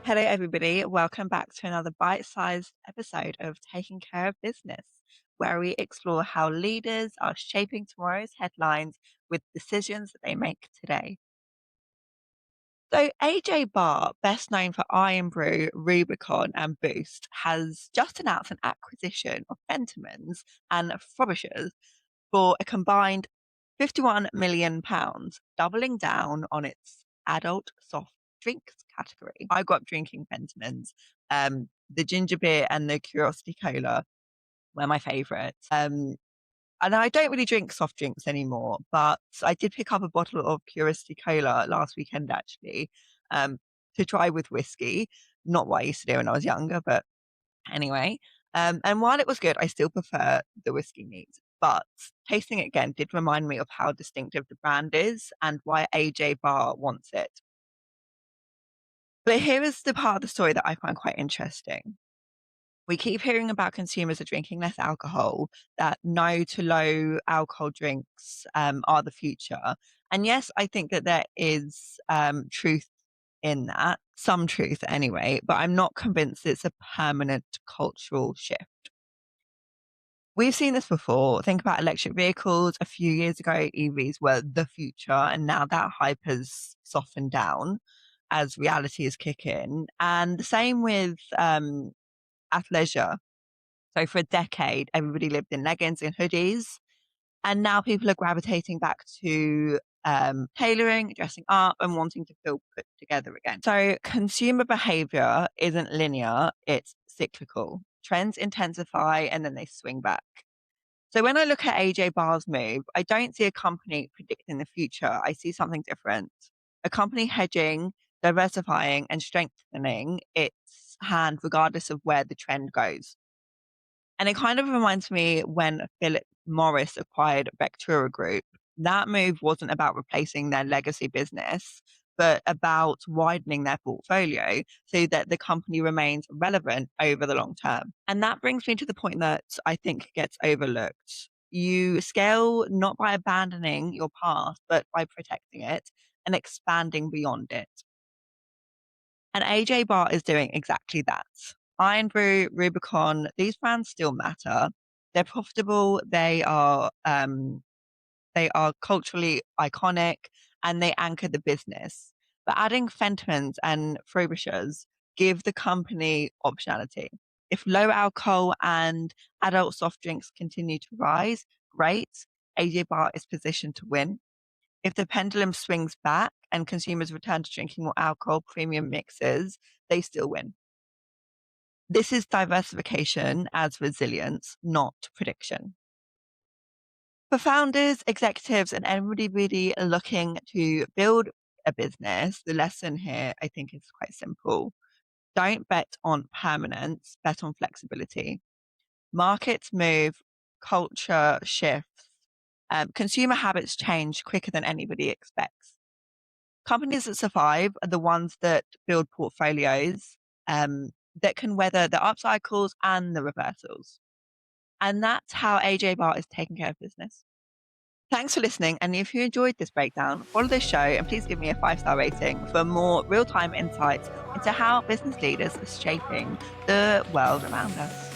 Hello, everybody. Welcome back to another bite sized episode of Taking Care of Business, where we explore how leaders are shaping tomorrow's headlines with decisions that they make today. So, AG Barr, best known for Irn Bru, Rubicon, and Boost, has just announced an acquisition of Fentimans and Frobishers for a combined £51 million, doubling down on its adult soft drinks category. I grew up drinking Fentimans. The ginger beer and the Curiosity Cola were my favourites. And I don't really drink soft drinks anymore, but I did pick up a bottle of Curiosity Cola last weekend actually, um, to try with whiskey. Not what I used to do when I was younger, but anyway. And while it was good, I still prefer the whiskey neat. But tasting it again did remind me of how distinctive the brand is and why AJ Barr wants it. But here is the part of the story that I find quite interesting. We keep hearing about consumers are drinking less alcohol, that no to low alcohol drinks are the future. And yes, I think that there is truth in that, some truth anyway, but I'm not convinced it's a permanent cultural shift. We've seen this before. Think about electric vehicles. A few years ago, EVs were the future, and now that hype has softened down as reality is kicking. And the same with athleisure. So for a decade, everybody lived in leggings and hoodies, and now people are gravitating back to tailoring, dressing up, and wanting to feel put together again. So consumer behavior isn't linear, it's cyclical. Trends intensify and then they swing back. So when I look at AJ Barr's move, I don't see a company predicting the future. I see something different. A company hedging, diversifying, and strengthening its hand regardless of where the trend goes. And it kind of reminds me when Philip Morris acquired Vectura Group. That move wasn't about replacing their legacy business, but about widening their portfolio so that the company remains relevant over the long term. And that brings me to the point that I think gets overlooked. You scale not by abandoning your past, but by protecting it and expanding beyond it. And AJ Barr is doing exactly that. Irn Bru, Rubicon, these brands still matter. They're profitable, they are culturally iconic, and they anchor the business. But adding Fentimans and Frobishers give the company optionality. If low alcohol and adult soft drinks continue to rise, great. AJ Barr is positioned to win. If the pendulum swings back and consumers return to drinking more alcohol, premium mixes, they still win. This is diversification as resilience, not prediction. For founders, executives, and everybody really looking to build a business, the lesson here I think is quite simple. Don't bet on permanence, bet on flexibility. Markets move, culture shifts, consumer habits change quicker than anybody expects. Companies that survive are the ones that build portfolios that can weather the up cycles and the reversals. And that's how AJ Barr is taking care of business. Thanks for listening. And if you enjoyed this breakdown, follow this show and please give me a 5-star rating for more real time insights into how business leaders are shaping the world around us.